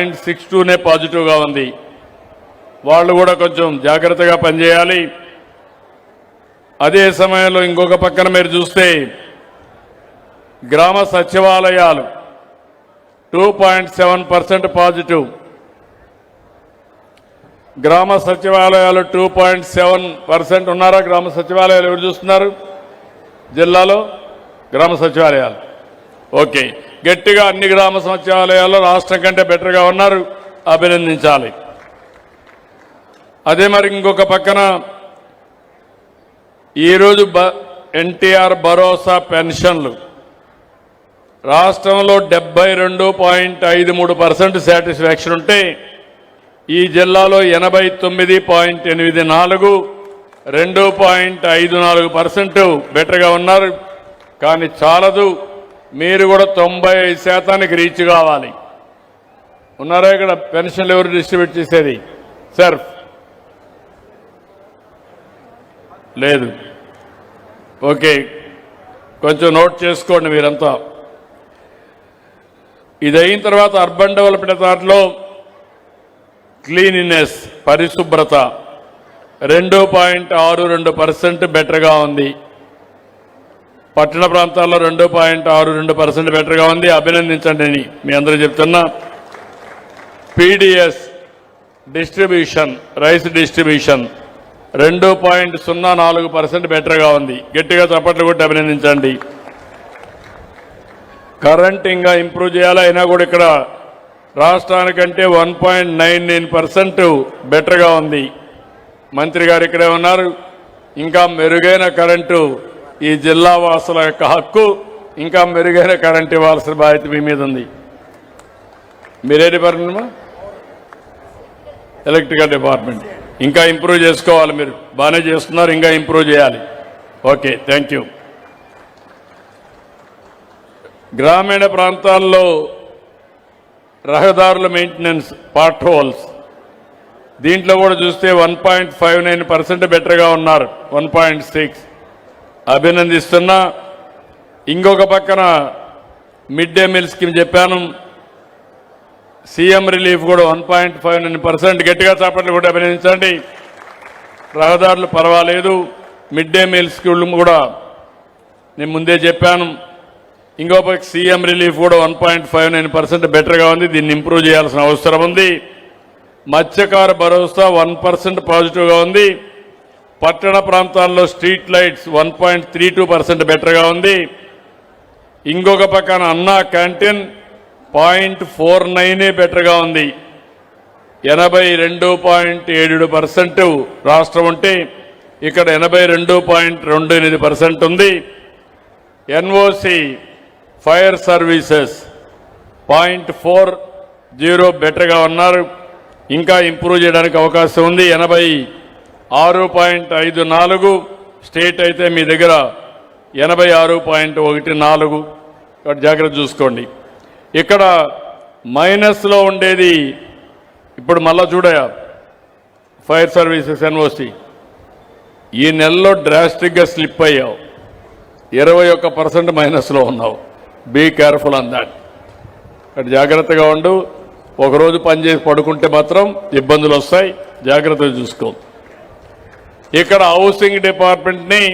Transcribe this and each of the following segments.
62నే పాజిటివ్గా ఉంది. వాళ్ళు కూడా కొంచెం జాగ్రత్తగా పనిచేయాలి. అదే సమయంలో ఇంకొక పక్కన మీరు చూస్తే గ్రామ సచివాలయాలు 2.7% పాజిటివ్. గ్రామ సచివాలయాలు 2.7% ఉన్నారా? గ్రామ సచివాలయాలు ఎవరు చూస్తున్నారు జిల్లాలో? గ్రామ సచివాలయాలు ఓకే, గట్టిగా అన్ని గ్రామ సచివాలయాల్లో రాష్ట్రం కంటే బెటర్గా ఉన్నారు, అభినందించాలి. అదే మరి ఇంకొక పక్కన ఈరోజు ఎన్టీఆర్ భరోసా పెన్షన్లు రాష్ట్రంలో 72.53% సాటిస్ఫాక్షన్ ఉంటే ఈ జిల్లాలో 89.84, 2.54% బెటర్గా ఉన్నారు. కానీ చాలదు, మీరు కూడా 95% రీచ్ కావాలి. ఉన్నారా ఇక్కడ? పెన్షన్లు ఎవరు డిస్ట్రిబ్యూట్ చేసేది? సర్ఫ్ లేదు. ఓకే, కొంచెం నోట్ చేసుకోండి మీరంతా. ఇది అయిన తర్వాత అర్బన్ డెవలప్మెంట్ అథారిటీలో క్లీనినెస్, పరిశుభ్రత 2.62% బెటర్గా ఉంది. పట్టణ ప్రాంతాల్లో 2.62% బెటర్గా ఉంది, అభినందించండి. మీ అందరూ చెప్తున్నా. పీడిఎస్ డిస్ట్రిబ్యూషన్, రైస్ డిస్ట్రిబ్యూషన్ 2.04% బెటర్గా ఉంది. గట్టిగా చప్పట్లు కొట్టి అభినందించండి. కరెంట్ ఇంకా ఇంప్రూవ్ చేయాలి, అయినా కూడా ఇక్కడ రాష్ట్రానికంటే 1.99% బెటర్గా ఉంది. మంత్రి గారు ఇక్కడే ఉన్నారు. ఇంకా మెరుగైన కరెంటు ఈ జిల్లా వాసుల యొక్క హక్కు. ఇంకా మెరుగైన కరెంట్ ఇవ్వాల్సిన బాధ్యత మీ మీద ఉంది. మీరే డిపార్ట్మెంట్? Electrical department. ఇంకా ఇంప్రూవ్ చేసుకోవాలి. మీరు బాగానే చేస్తున్నారు, ఇంకా ఇంప్రూవ్ చేయాలి. Okay, thank you. గ్రామీణ ప్రాంతాల్లో రహదారుల మెయింటెనెన్స్, పార్ట్ హోల్స్, దీంట్లో కూడా చూస్తే 1.59% బెటర్గా ఉన్నారు. 1.6 అభినందిస్తున్నా. ఇంకొక పక్కన మిడ్ డే మీల్ స్కీమ్ చెప్పాను, సీఎం రిలీఫ్ కూడా 1.59%. గట్టిగా చాపట్లు కూడా అభినందించండి. రహదారులు పర్వాలేదు, మిడ్ డే మీల్ స్కీమ్ కూడా నేను ముందే చెప్పాను. ఇంకో పక్క సీఎం రిలీఫ్ కూడా 1.59% బెటర్గా ఉంది. దీన్ని ఇంప్రూవ్ చేయాల్సిన అవసరం ఉంది. మత్స్యకార భరోసా 1% పాజిటివ్గా ఉంది. పట్టణ ప్రాంతాల్లో స్ట్రీట్ లైట్స్ 1.32% బెటర్గా ఉంది. ఇంకొక పక్కన అన్నా క్యాంటీన్ 0.49 బెటర్గా ఉంది. 82.77% రాష్ట్రం ఉంటే ఇక్కడ 82.28% ఉంది. ఎన్ఓసి ఫైర్ సర్వీసెస్ 0.40 బెటర్గా ఉన్నారు. ఇంకా ఇంప్రూవ్ చేయడానికి అవకాశం ఉంది. 86.54 స్టేట్ అయితే మీ దగ్గర 86.14. జాగ్రత్త చూసుకోండి. ఇక్కడ మైనస్లో ఉండేది ఇప్పుడు మళ్ళా చూడయా ఫైర్ సర్వీసెస్ ఎన్ఓసి ఈ నెలలో డ్రాస్టిక్గా స్లిప్ అయ్యావు. 21% మైనస్లో ఉన్నావు. Be careful on that. అటు జాగ్రత్తగా ఉండు. ఒకరోజు పనిచేసి పడుకుంటే మాత్రం ఇబ్బందులు వస్తాయి, జాగ్రత్తగా చూసుకో. ఇక్కడ హౌసింగ్ డిపార్ట్మెంట్ని,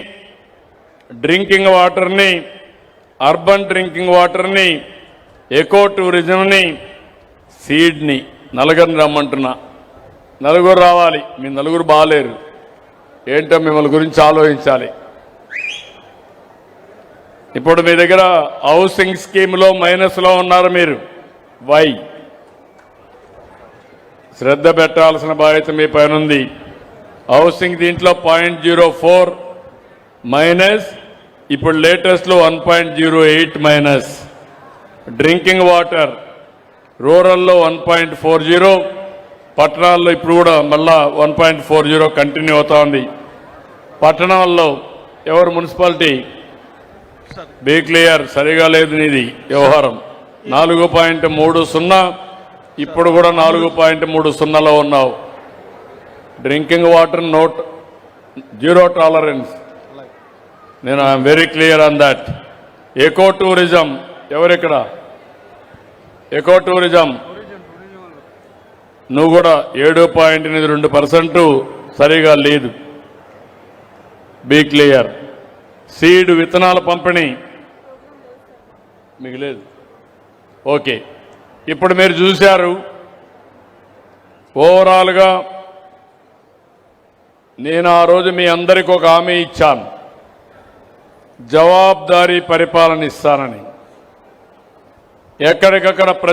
డ్రింకింగ్ వాటర్ని, అర్బన్ డ్రింకింగ్ వాటర్ని, ఎకో టూరిజంని, సీడ్ని నలుగురిని రమ్మంటున్నా. నలుగురు రావాలి. మీ నలుగురు బాగాలేరు, ఏంటో మిమ్మల్ని గురించి ఆలోచించాలి. ఇప్పుడు మీ దగ్గర హౌసింగ్ స్కీమ్లో మైనస్లో ఉన్నారు మీరు. వై? శ్రద్ధ పెట్టాల్సిన బాధ్యత మీ పైన ఉంది. హౌసింగ్ దీంట్లో 0.04 మైనస్, ఇప్పుడు లేటెస్ట్లో 1.08 మైనస్. డ్రింకింగ్ వాటర్ రూరల్లో 1.40, పట్టణాల్లో ఇప్పుడు కూడా మళ్ళా 1.40 కంటిన్యూ అవుతా ఉంది. పట్టణాల్లో ఎవరు? మున్సిపాలిటీ. బీ క్లియర్, సరిగా లేదు నీది వ్యవహారం. 4.30, ఇప్పుడు కూడా 4.30లో ఉన్నావు. Drinking water note 0 tolerance. నేను I'm very clear on that. Eco tourism ఎవరిక్కడ? ఎకో టూరిజం నువ్వు కూడా 7.2% సరిగా లేదు. Be clear. సీడ్ విత్తనాల పంపిణీ మీకు లేదు. ఓకే, ఇప్పుడు మీరు చూశారు ఓవరాల్గా నేను ఆ రోజు మీ అందరికీ ఒక హామీ ఇచ్చాను, జవాబుదారీ పరిపాలన ఇస్తానని. ఎక్కడికక్కడ